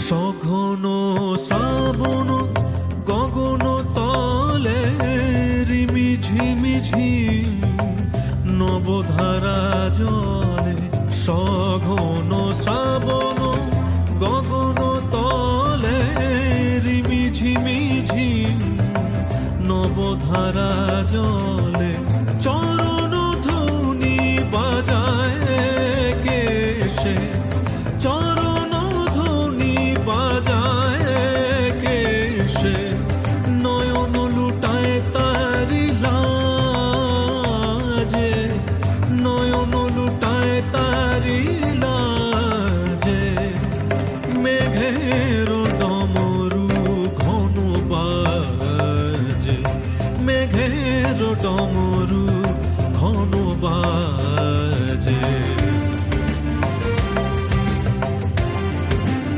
সঘন শ্রাবণ গগন তলে রিমি ঝিমি নবধারা জলে। সঘন শ্রাবণ গগন তলে রিমি ঝিমি নবধারা জলে। চরণ ধ্বনি বাজায় কে সে, চরণ ধ্বনি বাজায় কে সে। নয়ন লুটায় তারি লাজে, নয়ন লুটায় তারি লাজে। মেঘের